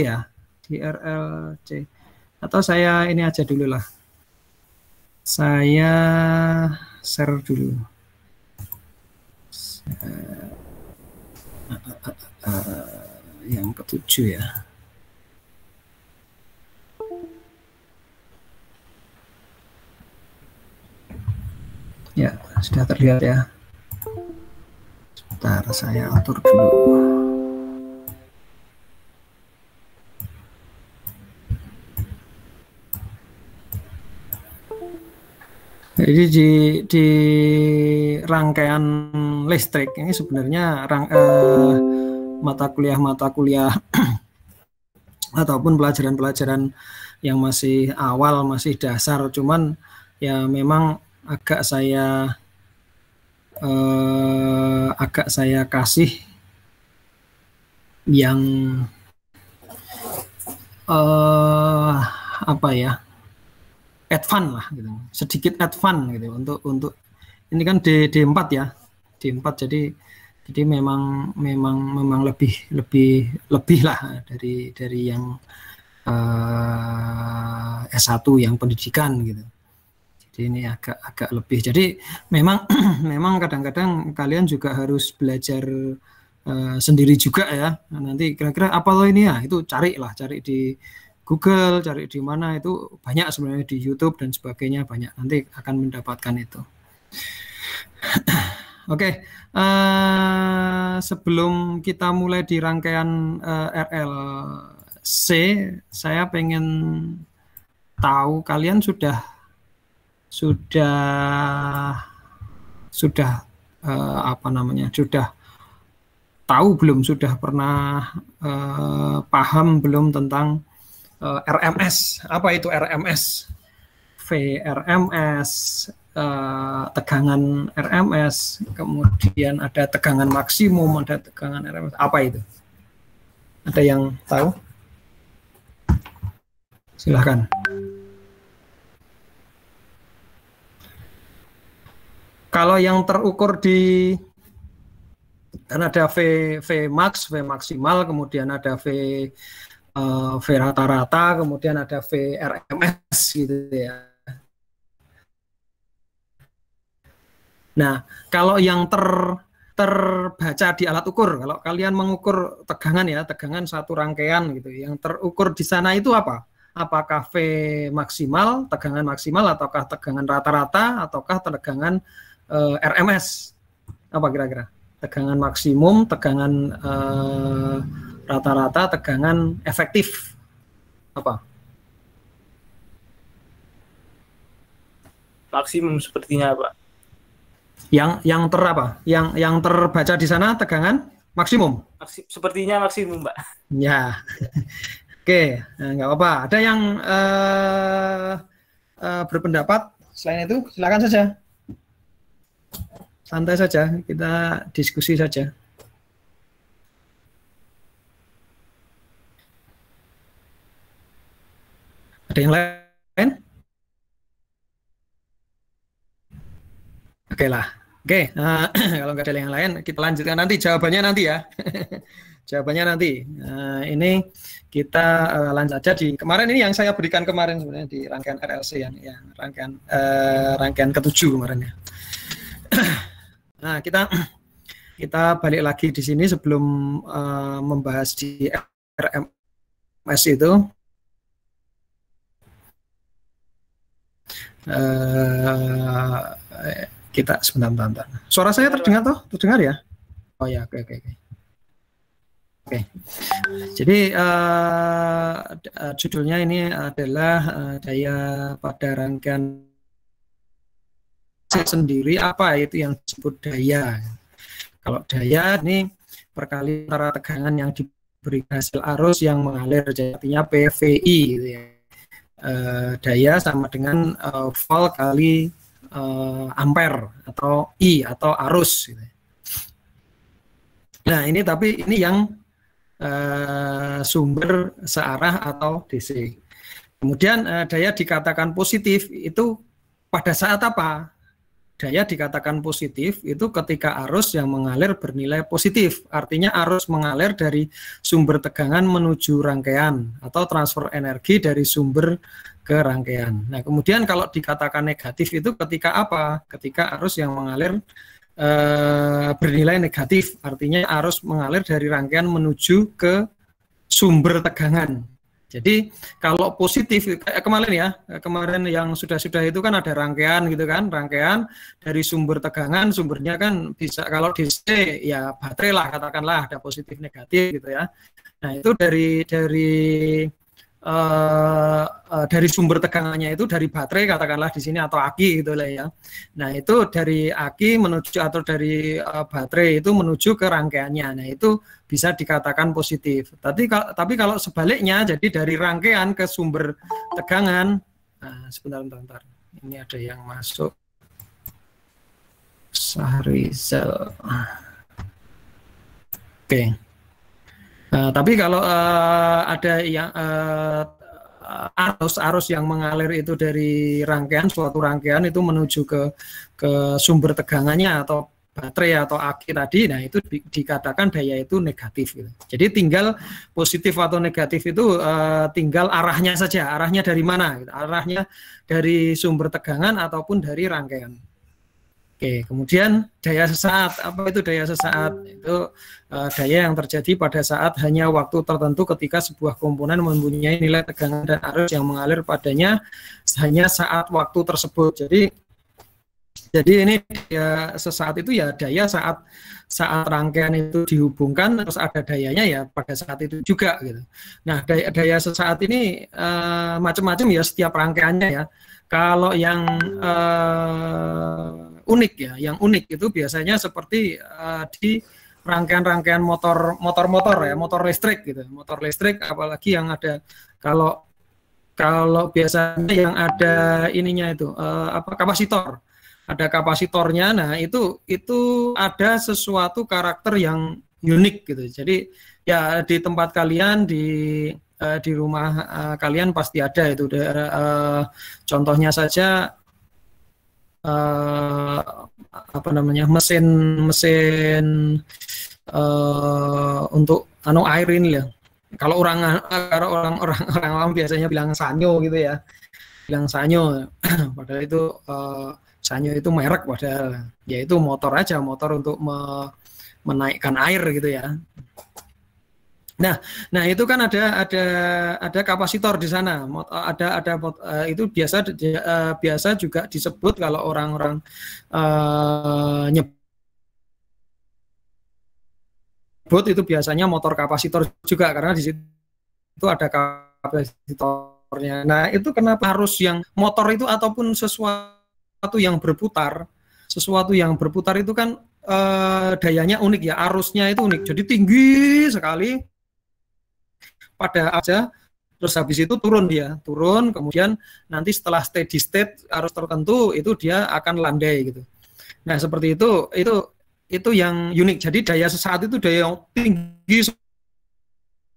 ya, di RLC. Atau saya ini aja dulu lah. Saya share dulu. Yang ketujuh ya. Ya, sudah terlihat ya. Sebentar, saya atur dulu. Jadi di rangkaian listrik ini sebenarnya mata kuliah ataupun pelajaran-pelajaran yang masih awal, masih dasar, cuman ya memang agak saya kasih yang apa ya, advance lah gitu, sedikit advance gitu untuk ini kan D4 ya, D4, jadi memang lebih lah dari yang S1 yang pendidikan gitu. Jadi ini agak lebih. Jadi memang kadang-kadang kalian juga harus belajar sendiri juga ya. Nanti kira-kira apa loh ini ya? Itu cari di Google, cari di mana, itu banyak sebenarnya di YouTube dan sebagainya, banyak. Nanti akan mendapatkan itu. Oke, sebelum kita mulai di rangkaian RLC, saya pengen tahu kalian sudah apa namanya, sudah tahu belum, sudah pernah paham belum tentang RMS? Apa itu RMS? VRMS, tegangan RMS, kemudian ada tegangan maksimum, ada tegangan RMS. Apa itu? Ada yang tahu? Silahkan. Kalau yang terukur kan ada V max, V maksimal, kemudian ada V rata-rata, kemudian ada VRMS gitu ya. Nah, kalau yang terbaca di alat ukur, kalau kalian mengukur tegangan ya, tegangan satu rangkaian gitu, yang terukur di sana itu apa? Apakah V maksimal, tegangan maksimal, ataukah tegangan rata-rata, ataukah tegangan RMS? Apa kira-kira? Tegangan maksimum, tegangan rata-rata, tegangan efektif. Apa? Maksimum sepertinya, Pak. Yang terbaca di sana tegangan maksimum. Sepertinya maksimum, Pak. Ya. Oke, nah, nggak apa-apa. Ada yang berpendapat selain itu? Silakan saja. Santai saja, kita diskusi saja. Ada yang lain? Oke lah. Oke, kalau nggak ada yang lain, kita lanjutkan nanti. Jawabannya nanti ya. Jawabannya nanti. Ini kita lanjut aja di kemarin, ini yang saya berikan kemarin sebenarnya di rangkaian RLC ya, rangkaian ke-7 kemarin ya. Nah, kita balik lagi di sini sebelum membahas di RMS itu. Kita sebentar. Suara saya terdengar toh? Terdengar ya? Oh ya, oke. Oke. Jadi judulnya ini adalah daya pada rangkaian sendiri, apa itu yang disebut daya. Kalau daya ini perkalian antara tegangan yang diberi hasil arus yang mengalir, jadi artinya PVI gitu ya. Daya sama dengan volt kali ampere atau I atau arus gitu. Nah, ini tapi ini yang sumber searah atau DC. Kemudian daya dikatakan positif itu pada saat apa? daya dikatakan positif itu ketika arus yang mengalir bernilai positif. Artinya arus mengalir dari sumber tegangan menuju rangkaian atau transfer energi dari sumber ke rangkaian. Nah, kemudian kalau dikatakan negatif itu ketika apa? Ketika arus yang mengalir bernilai negatif. Artinya arus mengalir dari rangkaian menuju ke sumber tegangan. Jadi kalau positif kemarin yang sudah itu kan ada rangkaian gitu kan, rangkaian dari sumber tegangan, sumbernya kan bisa kalau DC ya baterai lah katakanlah, ada positif negatif gitu ya. Nah itu dari sumber tegangannya itu dari baterai katakanlah di sini atau aki gitu lah ya. Nah itu dari aki menuju atau dari baterai itu menuju ke rangkaiannya. Nah itu bisa dikatakan positif. Tapi kalau sebaliknya, jadi dari rangkaian ke sumber tegangan. Nah, sebentar. Ini ada yang masuk. Sahrizal. Oke. Tapi kalau ada yang arus yang mengalir itu dari rangkaian, suatu rangkaian itu menuju ke sumber tegangannya atau baterai atau aki tadi, nah itu dikatakan daya itu negatif gitu. Jadi tinggal positif atau negatif itu tinggal arahnya saja, arahnya dari mana gitu. Arahnya dari sumber tegangan ataupun dari rangkaian. Oke, kemudian daya sesaat. Apa itu daya sesaat? Itu daya yang terjadi pada saat hanya waktu tertentu ketika sebuah komponen mempunyai nilai tegangan dan arus yang mengalir padanya hanya saat waktu tersebut. Jadi ini daya sesaat itu ya daya saat rangkaian itu dihubungkan terus ada dayanya ya pada saat itu juga gitu. Nah, daya sesaat ini macam-macam ya setiap rangkaiannya ya. Kalau yang unik ya, yang unik itu biasanya seperti di rangkaian-rangkaian motor ya, motor listrik gitu. Motor listrik apalagi yang ada kalau biasanya yang ada ininya itu kapasitor. Ada kapasitornya. Nah, itu ada sesuatu karakter yang unik gitu. Jadi ya di tempat kalian di rumah kalian pasti ada itu. Contohnya saja mesin untuk air ini ya. Kalau orang awam biasanya bilang sanyo gitu ya. Bilang sanyo. Padahal itu sanyo itu merek padahal yaitu motor aja, motor untuk menaikkan air gitu ya. Nah itu kan ada kapasitor di sana. Itu biasa juga disebut kalau orang-orang nyebut itu biasanya motor kapasitor juga karena di situ ada kapasitornya. Nah itu kenapa harus yang motor itu ataupun sesuatu yang berputar itu kan dayanya unik ya, arusnya itu unik, jadi tinggi sekali pada aja, terus habis itu turun kemudian nanti setelah steady state arus tertentu itu dia akan landai gitu. Nah seperti itu yang unik, jadi daya sesaat itu daya yang tinggi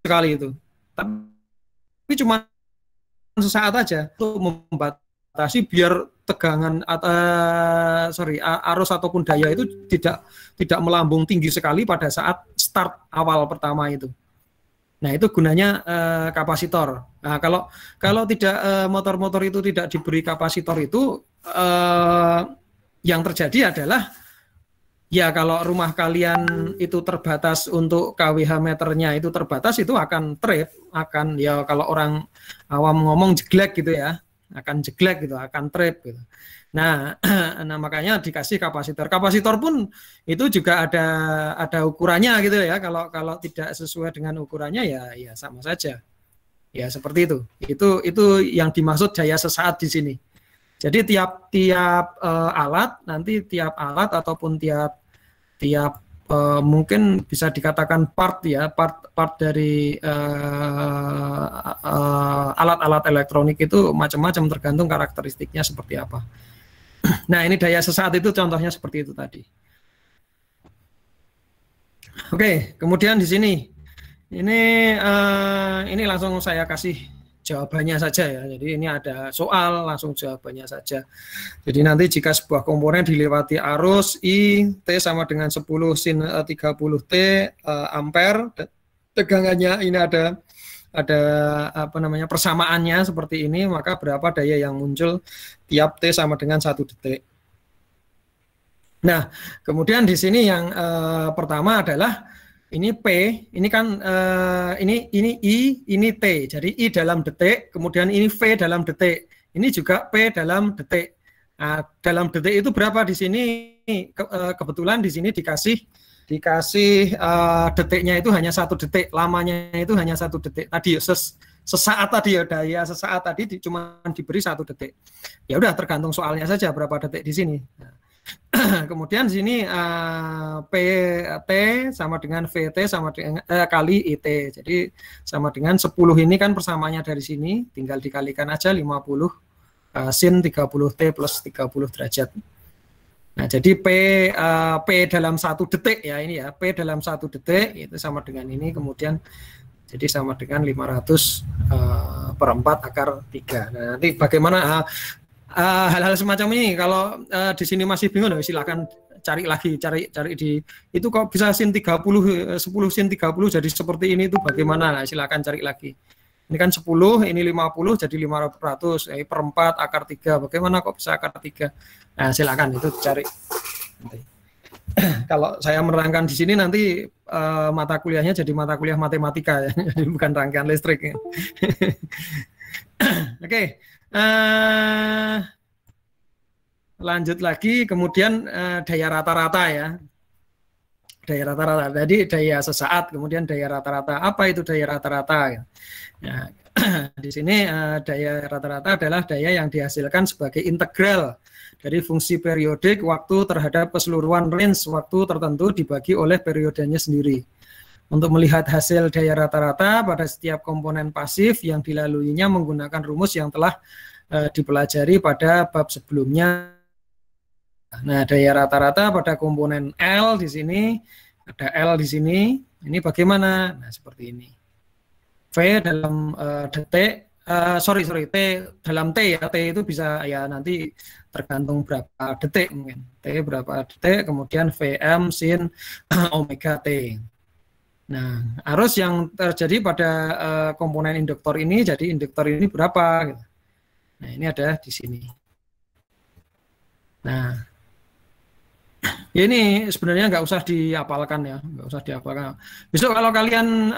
sekali itu, tapi cuma sesaat aja untuk membatasi biar tegangan arus ataupun daya itu tidak melambung tinggi sekali pada saat start awal pertama itu. Nah itu gunanya kapasitor. Nah kalau tidak motor-motor itu tidak diberi kapasitor itu yang terjadi adalah ya kalau rumah kalian itu terbatas untuk kWh meternya itu terbatas, itu akan trip, akan ya kalau orang awam ngomong jeglek gitu ya. Akan jeglek gitu, akan trip gitu. Nah makanya dikasih kapasitor. Kapasitor pun itu juga ada ukurannya gitu ya. Kalau tidak sesuai dengan ukurannya ya sama saja. Ya seperti itu. Itu yang dimaksud daya sesaat di sini. Jadi tiap alat ataupun tiap mungkin bisa dikatakan part dari alat-alat elektronik itu macam-macam tergantung karakteristiknya seperti apa. Nah ini daya sesaat itu contohnya seperti itu tadi. Oke, kemudian di sini ini langsung saya kasih jawabannya saja ya. Jadi ini ada soal, langsung jawabannya saja. Jadi nanti jika sebuah komponen dilewati arus I, T sama dengan 10 sin 30 T ampere, tegangannya ini ada apa namanya persamaannya seperti ini, maka berapa daya yang muncul tiap T sama dengan 1 detik. Nah, kemudian di sini yang pertama adalah ini P, ini kan ini I, ini T. Jadi I dalam detik, kemudian ini V dalam detik. Ini juga P dalam detik. Nah, dalam detik itu berapa di sini? Kebetulan di sini dikasih detiknya itu hanya 1 detik, lamanya itu hanya 1 detik. Tadi sesaat tadi ya, daya sesaat tadi cuma diberi 1 detik. Ya udah tergantung soalnya saja berapa detik di sini. Nah, kemudian di sini PT sama dengan VT sama dengan kali IT. Jadi sama dengan 10 ini kan persamaannya dari sini, tinggal dikalikan aja 50 sin 30T plus 30 derajat. Nah, jadi P dalam 1 detik ya ini ya, P dalam 1 detik itu sama dengan ini, kemudian jadi sama dengan 500 per 4 akar 3. Nah, nanti bagaimana hal-hal semacam ini kalau di sini masih bingung, silakan cari lagi, cari di itu kok bisa sin 30 10 sin 30 jadi seperti ini, itu bagaimana? Nah, silakan cari lagi. Ini kan 10, ini 50 jadi 500, per 4 akar 3. Bagaimana kok bisa akar 3? Nah, silakan itu cari. Kalau saya menerangkan di sini nanti mata kuliahnya jadi mata kuliah matematika ya, jadi bukan rangkaian listrik. Oke. Lanjut lagi, kemudian daya rata-rata ya. Daya rata-rata. Jadi daya sesaat, kemudian daya rata-rata. Apa itu daya rata-rata? Nah, di sini daya rata-rata adalah daya yang dihasilkan sebagai integral dari fungsi periodik waktu terhadap keseluruhan range waktu tertentu dibagi oleh periodenya sendiri. Untuk melihat hasil daya rata-rata pada setiap komponen pasif yang dilaluinya menggunakan rumus yang telah dipelajari pada bab sebelumnya. Nah, daya rata-rata pada komponen L di sini, ada L di sini, ini bagaimana? Nah, seperti ini. V dalam detik, T dalam T ya, T itu bisa ya nanti tergantung berapa detik mungkin. T berapa detik, kemudian Vm sin omega T. Nah, arus yang terjadi pada komponen induktor ini, jadi induktor ini berapa? Nah, ini ada di sini. Nah, ini sebenarnya nggak usah dihafalkan ya, nggak usah dihafalkan. Besok kalau kalian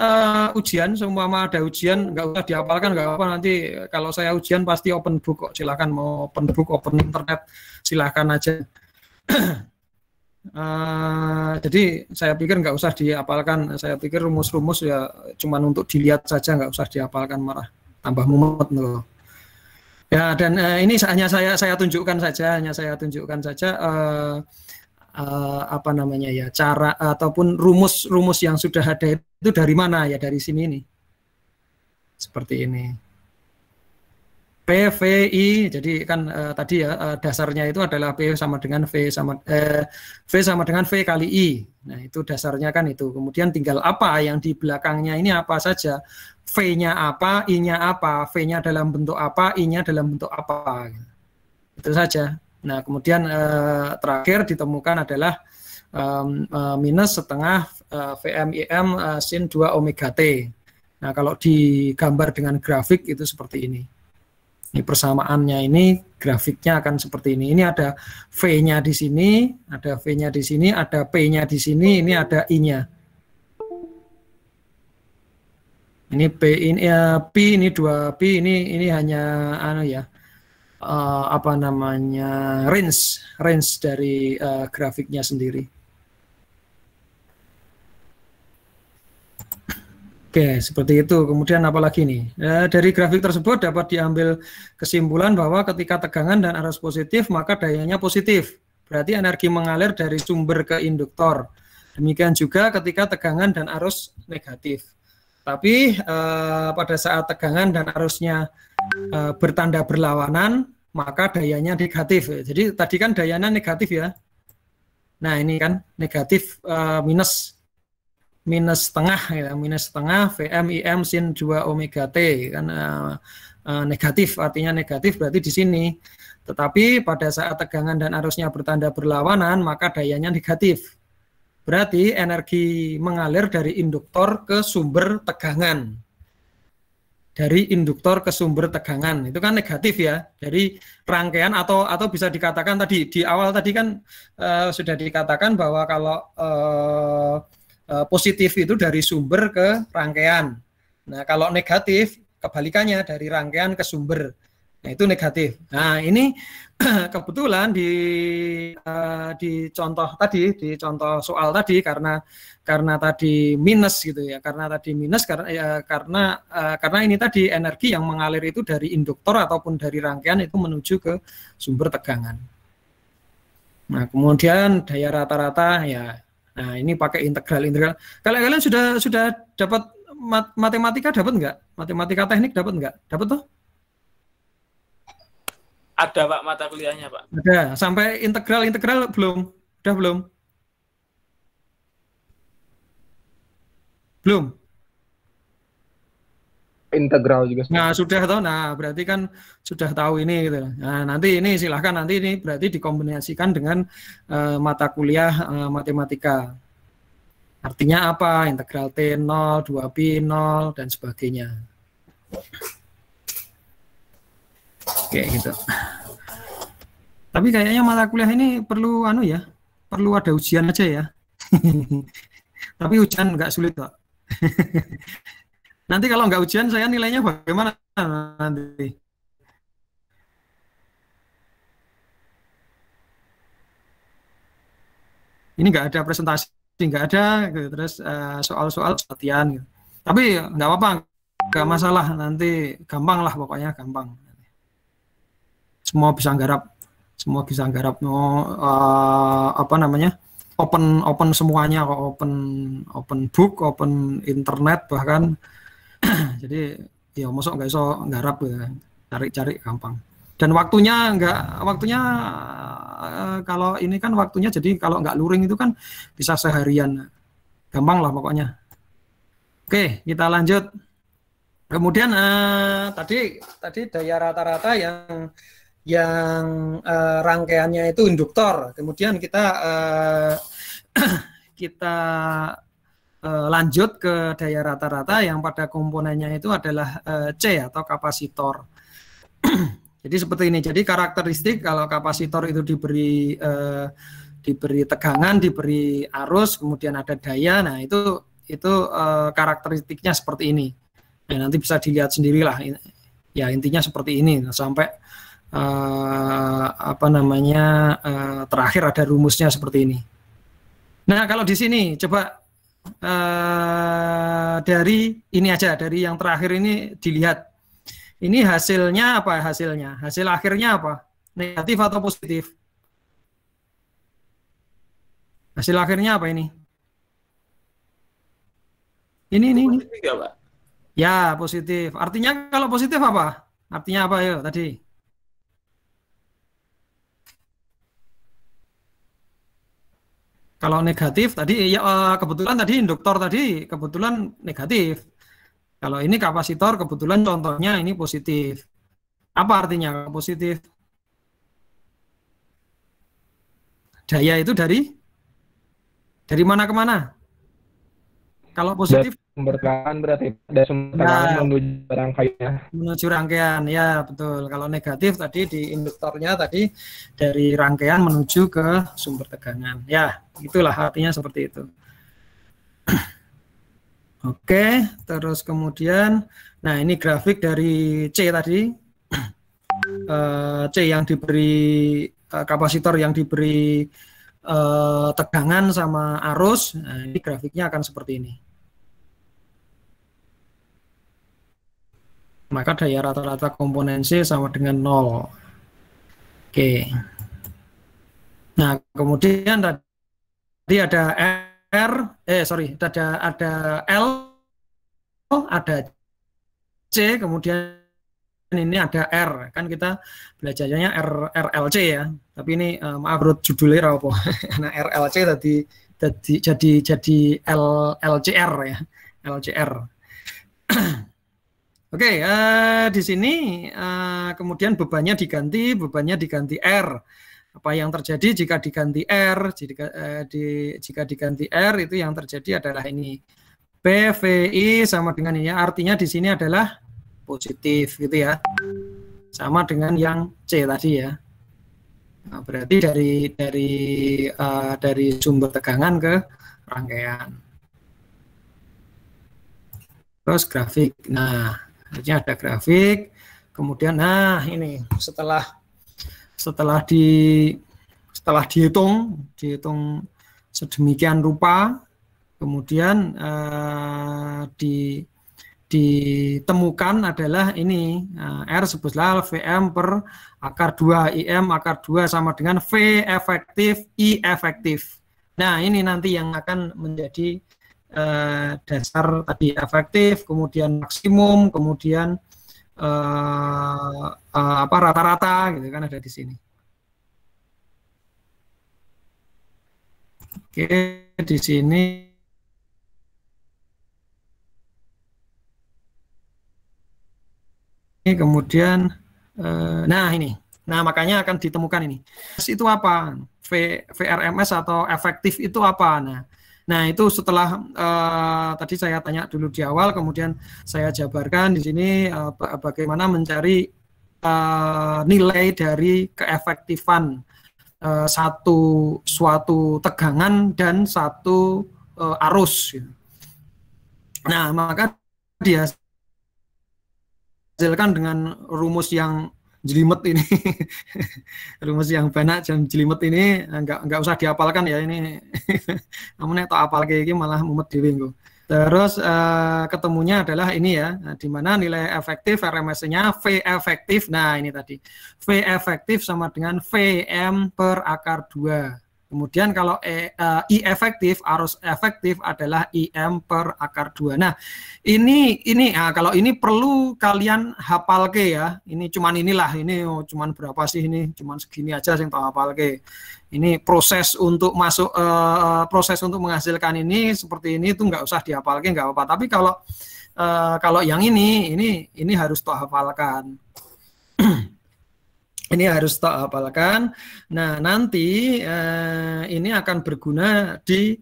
ujian, seumpama ada ujian, nggak usah dihafalkan, nggak apa-apa. Nanti kalau saya ujian pasti open book kok. Silahkan mau open book, open internet, silahkan aja. Jadi saya pikir nggak usah dihafalkan. Saya pikir rumus-rumus ya cuma untuk dilihat saja, nggak usah dihafalkan, malah tambah mumet loh. Ya, dan ini hanya saya tunjukkan saja, apa namanya ya, cara ataupun rumus-rumus yang sudah ada itu dari mana ya, dari sini nih. Seperti ini. PVI, jadi kan tadi ya dasarnya itu adalah P sama dengan V sama dengan V kali I. Nah, itu dasarnya kan itu. Kemudian tinggal apa yang di belakangnya ini apa saja. V-nya apa, I-nya apa, V-nya dalam bentuk apa, I-nya dalam bentuk apa. Itu saja. Nah, kemudian terakhir ditemukan adalah minus setengah VMIM sin 2 omega T. Nah, kalau digambar dengan grafik itu seperti ini. Ini persamaannya, ini grafiknya akan seperti ini. Ini ada V-nya di sini, ada V-nya di sini, ada P-nya di sini, ini ada I-nya. Ini P, ini P, ini 2 P, ini hanya ya, apa namanya, range dari grafiknya sendiri. Oke, seperti itu. Kemudian apalagi nih? Dari grafik tersebut dapat diambil kesimpulan bahwa ketika tegangan dan arus positif, maka dayanya positif. Berarti energi mengalir dari sumber ke induktor. Demikian juga ketika tegangan dan arus negatif. Tapi pada saat tegangan dan arusnya bertanda berlawanan, maka dayanya negatif. Jadi tadi kan dayanya negatif ya. Nah, ini kan negatif minus. minus setengah ya, minus setengah Vm Im sin 2 omega T kan, negatif, artinya negatif berarti di sini. Tetapi pada saat tegangan dan arusnya bertanda berlawanan maka dayanya negatif. Berarti energi mengalir dari induktor ke sumber tegangan. Dari induktor ke sumber tegangan itu kan negatif ya, dari rangkaian atau bisa dikatakan tadi di awal tadi kan sudah dikatakan bahwa kalau positif itu dari sumber ke rangkaian. Nah kalau negatif kebalikannya dari rangkaian ke sumber. Nah itu negatif. Nah ini kebetulan di contoh tadi, di contoh soal tadi karena tadi minus gitu ya, karena tadi minus karena ini tadi energi yang mengalir itu dari induktor ataupun dari rangkaian itu menuju ke sumber tegangan. Nah kemudian daya rata-rata ya, nah ini pakai integral. Kalian sudah dapat matematika, dapat nggak? Matematika teknik dapat nggak? Dapat tuh? Ada Pak mata kuliahnya Pak. Ada. Sampai integral belum? Udah belum? Belum. Integral juga. Nah sudah tahu. Nah berarti kan sudah tahu ini gitu. Nah nanti ini silahkan nanti ini berarti dikombinasikan dengan mata kuliah matematika. Artinya apa? Integral T0, 2pi 0 dan sebagainya. Oke gitu. Tapi kayaknya mata kuliah ini perlu ya, perlu ada ujian aja ya. Tapi ujian nggak sulit kok. Nanti kalau nggak ujian saya nilainya bagaimana nanti? Ini nggak ada presentasi, nggak ada, gitu. Terus soal-soal latihan. Gitu. Tapi nggak apa-apa, nggak masalah. Nanti gampang lah pokoknya gampang. Semua bisa garap, apa namanya, open semuanya kok, open book, open internet bahkan. Jadi ya masuk nggak iso garap ya, cari gampang. Dan waktunya kalau ini kan waktunya, jadi kalau nggak luring itu kan bisa seharian, gampang lah pokoknya. Oke, kita lanjut. Kemudian tadi daya rata-rata yang rangkaiannya itu induktor. Kemudian kita lanjut ke daya rata-rata yang pada komponennya itu adalah C atau kapasitor. Jadi seperti ini. Jadi karakteristik kalau kapasitor itu diberi tegangan, diberi arus, kemudian ada daya. Nah itu karakteristiknya seperti ini. Ya, nanti bisa dilihat sendirilah. Ya intinya seperti ini. Nah, sampai terakhir ada rumusnya seperti ini. Nah kalau di sini coba dari ini aja, dari yang terakhir ini dilihat, ini hasilnya apa? Hasil akhirnya apa? Negatif atau positif? Hasil akhirnya apa ini? Ini. Positif ya Pak? Ya positif. Artinya kalau positif apa? Artinya apa ya tadi? Kalau negatif tadi ya kebetulan tadi induktor tadi kebetulan negatif. Kalau ini kapasitor kebetulan contohnya ini positif. Apa artinya positif? Daya itu dari mana ke mana? Kalau positif sumber tegangan berarti ada sumber tegangan menuju rangkaian. Menuju rangkaian, ya betul. Kalau negatif tadi di induktornya tadi dari rangkaian menuju ke sumber tegangan. Ya, itulah artinya seperti itu. Oke, terus kemudian, nah ini grafik dari C tadi. C yang diberi kapasitor yang diberi tegangan sama arus. Nah, ini grafiknya akan seperti ini. Maka daya rata-rata komponen C sama dengan 0. Oke. Nah, kemudian tadi ada ada L, ada C, kemudian ini ada R. Kan kita belajarnya RLC ya. Tapi ini maaf menurut judulnya apa. Nah, RLC tadi jadi LCR ya, LCR. Oke, di sini kemudian bebannya diganti R. Apa yang terjadi jika diganti R? Jika diganti R itu yang terjadi adalah ini. PVI sama dengan ini, artinya di sini adalah positif gitu ya. Sama dengan yang C tadi ya. Nah, berarti dari sumber tegangan ke rangkaian. Terus grafik. Nah, harusnya ada grafik. Kemudian nah ini setelah dihitung sedemikian rupa, kemudian ditemukan adalah ini R sebutlah VM per akar 2, IM akar 2 sama dengan V efektif, I efektif. Nah ini nanti yang akan menjadi dasar tadi efektif, kemudian maksimum, kemudian rata-rata gitu kan ada di sini. Oke, di sini kemudian nah makanya akan ditemukan ini itu apa, VRMS atau efektif itu apa. Nah itu setelah tadi saya tanya dulu di awal, kemudian saya jabarkan di sini bagaimana mencari nilai dari keefektifan suatu tegangan dan satu arus. Nah maka dia hasilkan dengan rumus yang jelimet ini. Rumus yang banyak jam jelimet ini enggak usah dihafalkan ya ini. Namun tak apal kayak gini malah mumet dhewe engko. Terus ketemunya adalah ini ya, di mana nilai efektif RMS-nya V efektif. Nah, ini tadi. V efektif sama dengan VM per akar 2. Kemudian kalau I efektif, arus efektif adalah IM per akar 2. Nah, ini kalau ini perlu kalian hafal ke ya. Ini cuman inilah, ini cuman berapa sih ini? Cuman segini aja yang tak hafal ke. Ini proses untuk masuk proses untuk menghasilkan ini seperti ini itu nggak usah dihafal ke, nggak apa-apa. Tapi kalau yang ini harus tak hafalkan. Ini harus tak hafalkan. Nah, nanti ini akan berguna di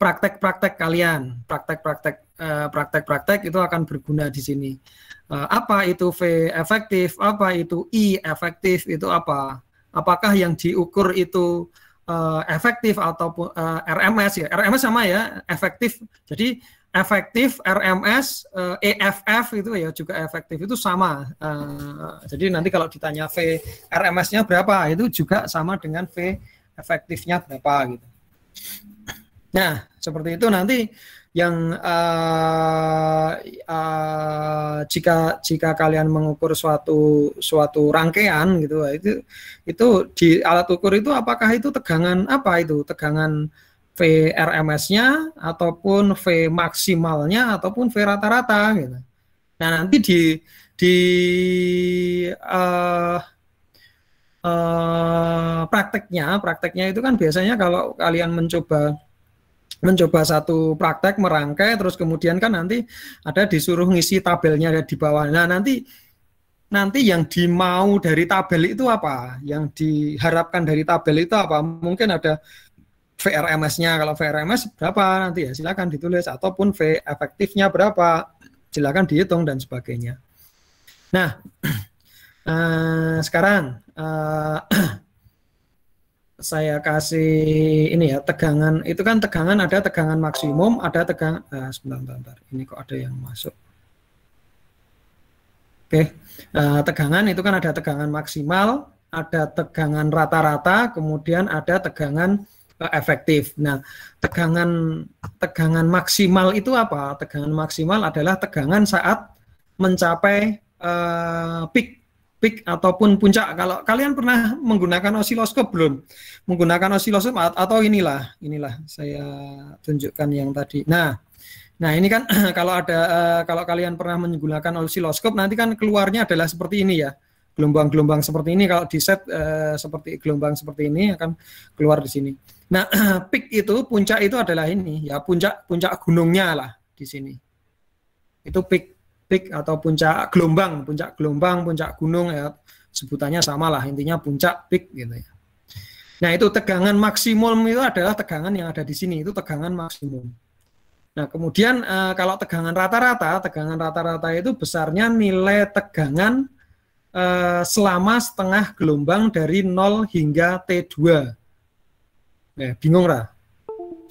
praktek-praktek kalian. Praktek-praktek itu akan berguna di sini. Apa itu V efektif? Apa itu I efektif? Itu apa? Apakah yang diukur itu efektif ataupun RMS ya? RMS sama ya, efektif. Jadi efektif RMS EFF itu ya juga efektif itu sama. Jadi nanti kalau ditanya V RMS-nya berapa itu juga sama dengan V efektifnya berapa gitu. Nah seperti itu nanti yang jika kalian mengukur suatu rangkaian gitu itu di alat ukur itu apakah itu tegangan apa itu tegangan VRMS-nya ataupun V maksimalnya ataupun V rata-rata gitu. Nah nanti prakteknya itu kan biasanya kalau kalian mencoba satu praktek merangkai terus kemudian kan nanti ada disuruh ngisi tabelnya di bawah. Nah nanti yang dimau dari tabel itu apa? Yang diharapkan dari tabel itu apa? Mungkin ada VRMS-nya, kalau VRMS berapa nanti ya silakan ditulis, ataupun V efektifnya berapa silakan dihitung dan sebagainya. Nah sekarang saya kasih ini ya, tegangan itu kan tegangan ada tegangan maksimum, ada tegangan sebentar ini kok ada yang masuk. Oke, tegangan itu kan ada tegangan maksimal, ada tegangan rata-rata, kemudian ada tegangan efektif. Nah, tegangan maksimal itu apa? Tegangan maksimal adalah tegangan saat mencapai peak ataupun puncak. Kalau kalian pernah menggunakan osiloskop belum? Menggunakan osiloskop atau inilah saya tunjukkan yang tadi. Nah ini kan kalau kalian pernah menggunakan osiloskop nanti kan keluarnya adalah seperti ini ya. gelombang-gelombang seperti ini kalau di set seperti gelombang seperti ini akan keluar di sini. Nah, peak itu, puncak itu adalah ini ya, puncak gunungnya lah di sini. Itu peak atau puncak gelombang, puncak gunung ya, sebutannya sama lah, intinya puncak peak gitu ya. Nah, itu tegangan maksimum itu adalah tegangan yang ada di sini, itu tegangan maksimum. Nah, kemudian kalau tegangan rata-rata itu besarnya nilai tegangan selama setengah gelombang dari 0 hingga T2. Nah, bingung lah.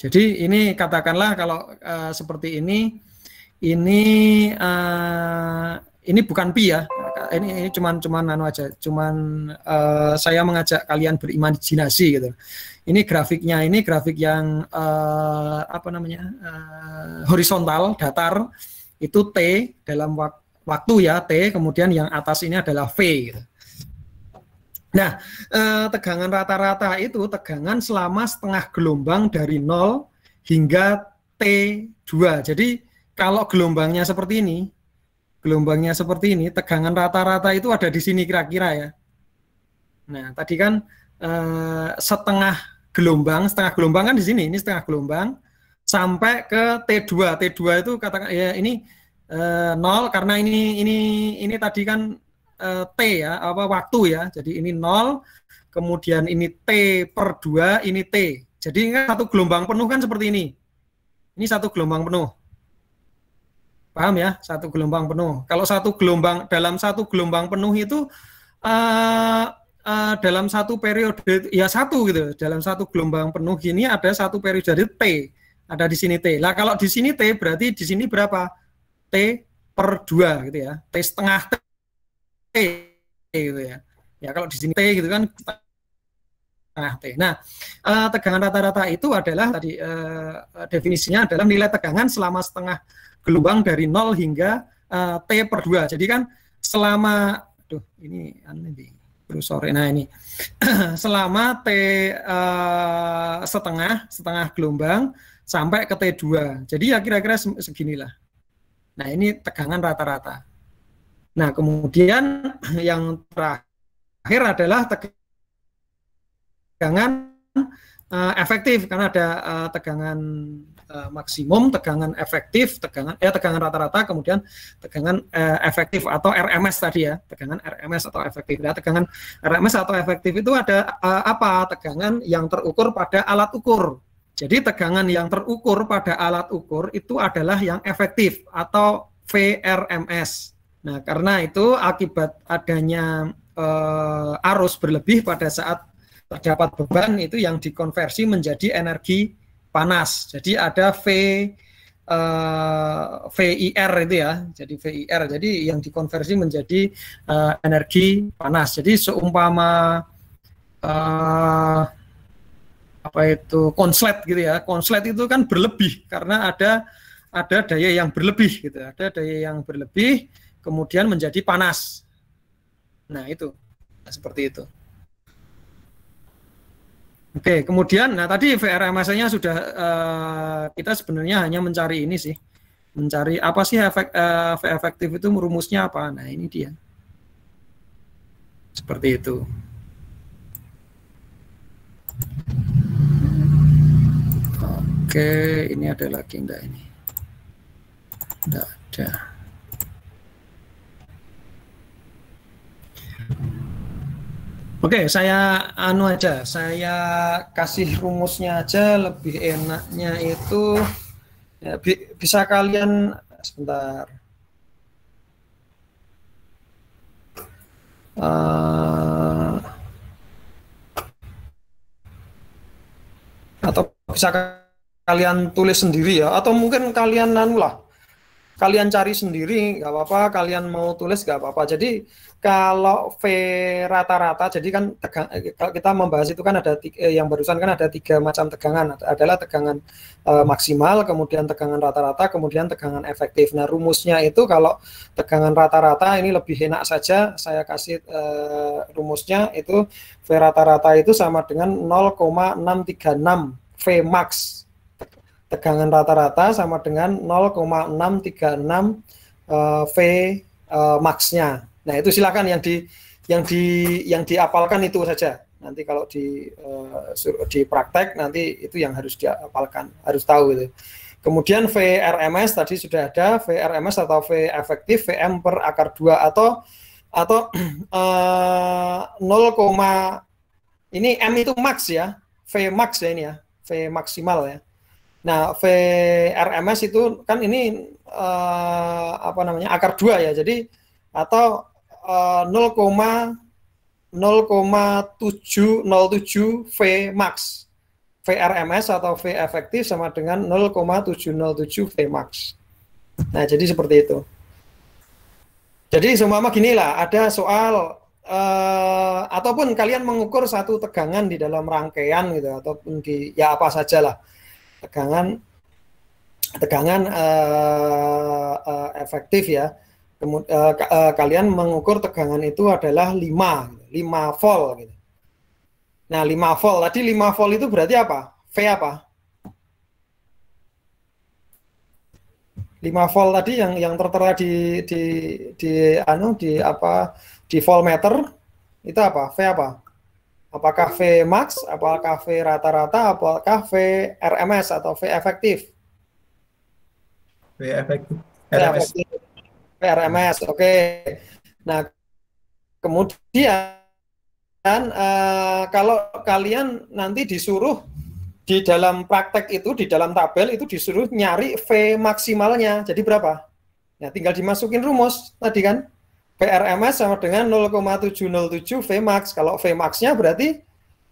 Jadi ini katakanlah kalau seperti ini bukan pi ya. Ini cuman anu aja. Saya mengajak kalian berimajinasi gitu. Ini grafiknya, ini grafik yang horizontal, datar, itu T dalam waktu ya, T, kemudian yang atas ini adalah V gitu. Nah, tegangan rata-rata itu tegangan selama setengah gelombang dari 0 hingga T2. Jadi kalau gelombangnya seperti ini, tegangan rata-rata itu ada di sini kira-kira ya. Nah, tadi kan setengah gelombang kan di sini, ini setengah gelombang sampai ke T2. T2 itu katakan ya ini 0 karena ini tadi kan T ya, waktu ya. Jadi ini 0, kemudian ini T/2, ini T. Jadi kan satu gelombang penuh kan seperti ini. Ini satu gelombang penuh. Paham ya? Satu gelombang penuh. Kalau dalam satu gelombang penuh itu dalam satu periode ya satu gitu. Dalam satu gelombang penuh ini ada satu periode T. Ada di sini T. Lah kalau di sini T berarti di sini berapa? T/2 gitu ya. T setengah T gitu ya. Ya kalau di sini T gitu kan setengah T. Nah, tegangan rata-rata itu adalah tadi definisinya adalah nilai tegangan selama setengah gelombang dari 0 hingga T/2. Jadi kan selama nah ini selama T setengah gelombang sampai ke T2. Jadi ya kira-kira seginilah. Nah, ini tegangan rata-rata. Nah, kemudian yang terakhir adalah tegangan efektif, karena ada tegangan maksimum, tegangan efektif, tegangan rata-rata, kemudian tegangan efektif atau RMS tadi ya, tegangan RMS atau efektif. Nah, tegangan RMS atau efektif itu ada apa? Tegangan yang terukur pada alat ukur. Jadi tegangan yang terukur pada alat ukur itu adalah yang efektif atau VRMS. Nah, karena itu akibat adanya arus berlebih pada saat terdapat beban itu yang dikonversi menjadi energi panas. Jadi ada VIR itu ya. Jadi VIR. Jadi yang dikonversi menjadi energi panas. Jadi seumpama konslet gitu ya. Konslet itu kan berlebih karena ada daya yang berlebih gitu. Ada daya yang berlebih kemudian menjadi panas. Nah, itu seperti itu. Oke, kemudian nah tadi VRMS-nya sudah kita sebenarnya hanya mencari ini sih. Mencari apa sih efektif itu rumusnya apa? Nah, ini dia. Seperti itu. Oke, ini ada lagi enggak ini? Enggak ada. Oke, saya saya kasih rumusnya aja, lebih enaknya itu ya, bisa kalian sebentar. Atau bisa kalian tulis sendiri ya, atau mungkin kalian kalian cari sendiri nggak apa-apa, kalian mau tulis nggak apa-apa. Jadi kalau V rata-rata, jadi kan kalau kita membahas itu kan ada yang barusan kan ada 3 macam tegangan, adalah tegangan maksimal, kemudian tegangan rata-rata, kemudian tegangan efektif. Nah, rumusnya itu kalau tegangan rata-rata ini lebih enak saja, saya kasih rumusnya itu V rata-rata itu sama dengan 0,636 V max. Tegangan rata-rata sama dengan 0,636 V max-nya. Nah, itu silakan yang diapalkan itu saja. Nanti kalau di praktek nanti itu yang harus diapalkan, harus tahu itu. Kemudian VRMS tadi sudah ada, VRMS atau V efektif Vm per akar 2 atau 0, ini M itu max ya, V max ya ini ya, V maksimal ya. Nah, VRMS itu kan ini apa namanya, akar 2 ya. Jadi atau 0,707 V max. VRMS atau V efektif sama dengan 0,707 V max. Nah, jadi seperti itu. Jadi seumpama gini lah, ada soal ataupun kalian mengukur satu tegangan di dalam rangkaian gitu, ataupun di ya apa saja lah, tegangan efektif ya. Kemudian kalian mengukur tegangan itu adalah 5 volt gitu. Nah, 5 volt tadi, 5 volt itu berarti apa? V apa? 5 volt tadi yang tertera di voltmeter itu apa? V apa? Apakah V max, apakah V rata-rata, apakah V RMS atau V efektif? V efektif. V efektif. V RMS. Oke. Nah, kemudian kalau kalian nanti disuruh di dalam praktek itu, di dalam tabel itu disuruh nyari V maksimalnya. Jadi berapa? Ya, tinggal dimasukin rumus tadi kan. VRMS sama dengan 0,707 V max. Kalau V max-nya berarti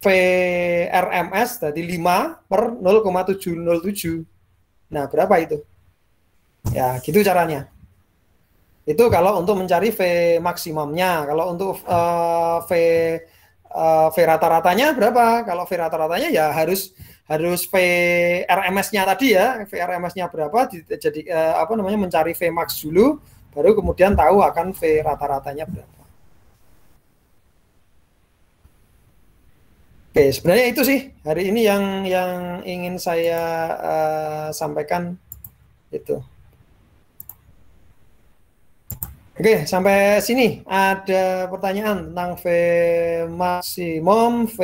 VRMS tadi 5 per 0,707. Nah, berapa itu? Ya, gitu caranya. Itu kalau untuk mencari V maksimumnya. Kalau untuk V rata-ratanya berapa? Kalau V rata-ratanya ya harus V RMS-nya tadi ya, V RMS-nya berapa? Jadi apa namanya, mencari V max dulu, baru kemudian tahu akan V rata-ratanya berapa. Oke, sebenarnya itu sih hari ini yang ingin saya sampaikan itu. Oke, sampai sini ada pertanyaan tentang V maksimum, V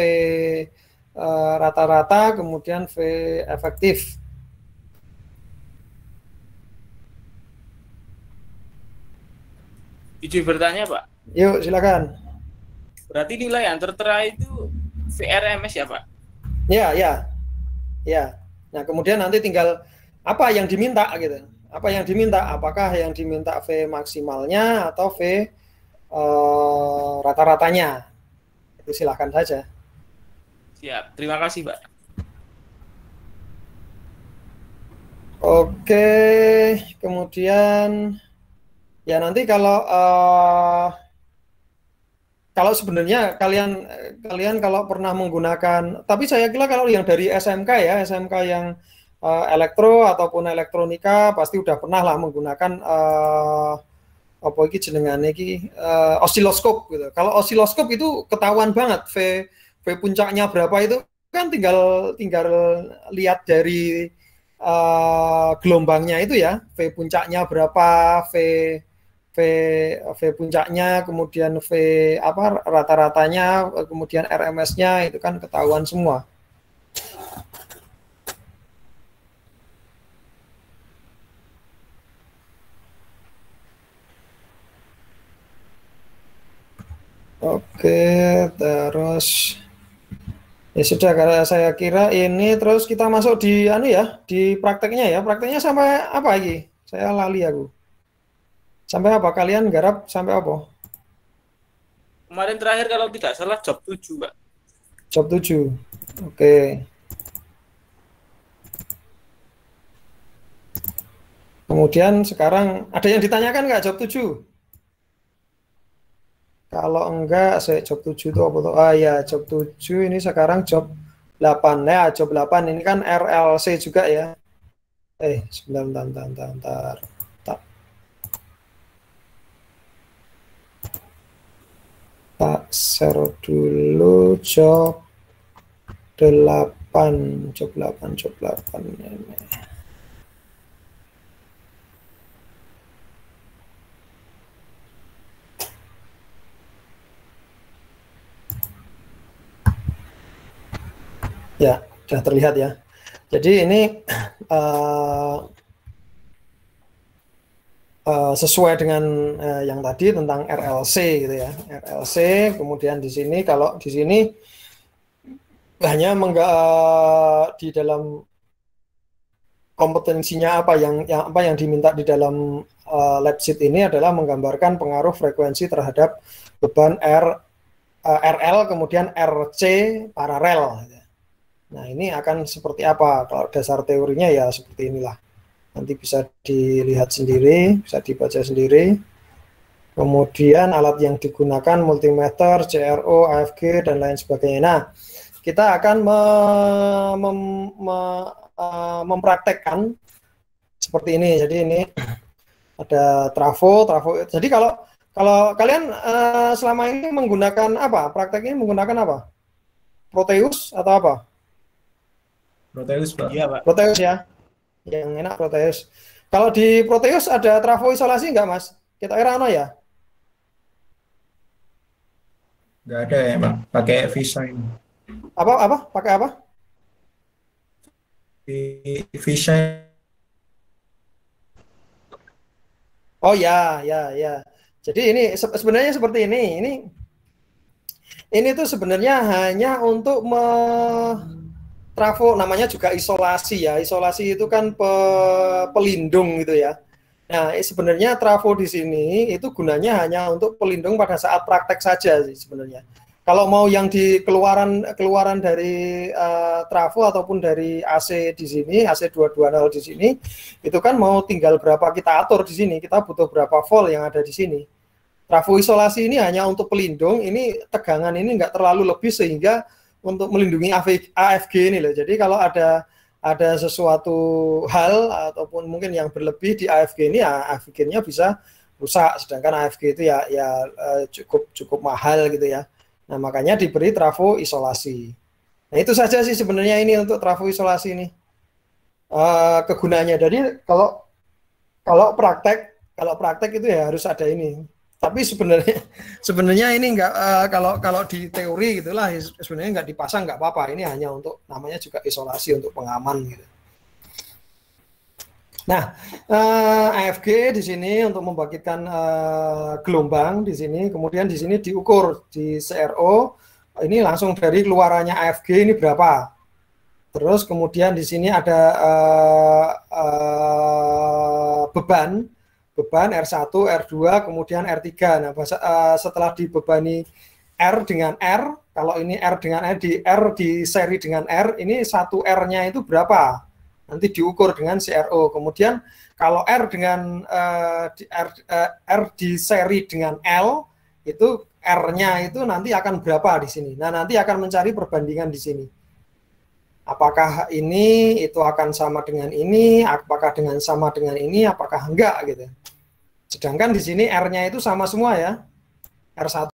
rata-rata, kemudian V efektif. Izin bertanya, Pak. Yuk, silakan. Berarti nilai yang tertera itu VRMS ya, Pak? Ya. Nah, kemudian nanti tinggal apa yang diminta gitu. Apa yang diminta? Apakah yang diminta V maksimalnya atau V rata-ratanya? Itu silakan saja. Siap. Terima kasih, Pak. Oke, kemudian ya nanti kalau sebenarnya kalian kalau pernah menggunakan, tapi saya kira kalau yang dari SMK ya, SMK yang elektro ataupun elektronika pasti udah pernah lah menggunakan apa iki jenengane iki osiloskop gitu. Kalau osiloskop itu ketahuan banget V puncaknya berapa, itu kan tinggal lihat dari gelombangnya itu ya, V puncaknya berapa, V puncaknya, kemudian V apa rata-ratanya, kemudian RMS-nya itu kan ketahuan semua. Oke, terus ya sudah, karena saya kira ini terus kita masuk di di prakteknya ya. Prakteknya sampai apa lagi? Saya lali aku. Sampai apa? Kalian garap sampai apa? Kemarin terakhir kalau tidak salah job 7, Pak. Job 7. Oke. Kemudian sekarang ada yang ditanyakan nggak job 7? Kalau enggak, saya job 7 itu apa tuh? Ah ya, job 7 ini sekarang job 8. Ya, job 8 ini kan RLC juga ya. Sebentar. Tak share dulu job 8 ini. Ya, sudah terlihat ya. Jadi ini sesuai dengan yang tadi tentang RLC gitu ya. RLC, kemudian di sini kalau di sini hanya di dalam kompetensinya apa yang diminta di dalam lab sheet ini adalah menggambarkan pengaruh frekuensi terhadap beban RL kemudian RC paralel. Nah, ini akan seperti apa? Kalau dasar teorinya ya seperti inilah. Nanti bisa dilihat sendiri, bisa dibaca sendiri. Kemudian alat yang digunakan multimeter, CRO, AFG, dan lain sebagainya. Nah, kita akan mempraktekkan seperti ini. Jadi ini ada trafo. Jadi kalau kalian selama ini menggunakan apa? Praktek ini menggunakan apa? Proteus atau apa? Proteus, Pak. Iya, Pak. Proteus ya. Yang enak Proteus. Kalau di Proteus ada trafo isolasi nggak, Mas? Kita kira ano ya? Nggak ada ya, Pak. Pakai V-Shine. Apa? Pakai apa? V-Shine. Oh ya. Jadi ini sebenarnya seperti ini. Ini tuh sebenarnya hanya untuk trafo, namanya juga isolasi ya. Isolasi itu kan pelindung gitu ya. Nah, sebenarnya trafo di sini itu gunanya hanya untuk pelindung pada saat praktek saja sih sebenarnya. Kalau mau yang di keluaran dari trafo ataupun dari AC di sini, AC 220 di sini, itu kan mau tinggal berapa kita atur di sini. Kita butuh berapa volt yang ada di sini. Trafo isolasi ini hanya untuk pelindung. Ini tegangan ini nggak terlalu lebih sehingga untuk melindungi AFG ini loh. Jadi kalau ada sesuatu hal ataupun mungkin yang berlebih di AFG ini, ya AFG-nya bisa rusak. Sedangkan AFG itu ya cukup mahal gitu ya. Nah, makanya diberi trafo isolasi. Nah, itu saja sih sebenarnya ini untuk trafo isolasi ini kegunaannya. Jadi kalau praktek itu ya harus ada ini. Tapi sebenarnya ini enggak kalau di teori gitulah sebenarnya nggak dipasang nggak apa-apa. Ini hanya untuk namanya juga isolasi untuk pengaman gitu. Nah, AFG di sini untuk membangkitkan gelombang di sini, kemudian di sini diukur di CRO. Ini langsung dari keluarannya AFG ini berapa. Terus kemudian di sini ada beban R1, R2, kemudian R3. Nah, setelah dibebani R dengan R, kalau ini R dengan R di seri dengan R, ini satu R-nya itu berapa? Nanti diukur dengan CRO. Kemudian kalau R dengan R di seri dengan L, itu R-nya itu nanti akan berapa di sini. Nah, nanti akan mencari perbandingan di sini. Apakah ini itu akan sama dengan ini, apakah dengan sama dengan ini, apakah enggak gitu. Sedangkan di sini R-nya itu sama semua ya. R1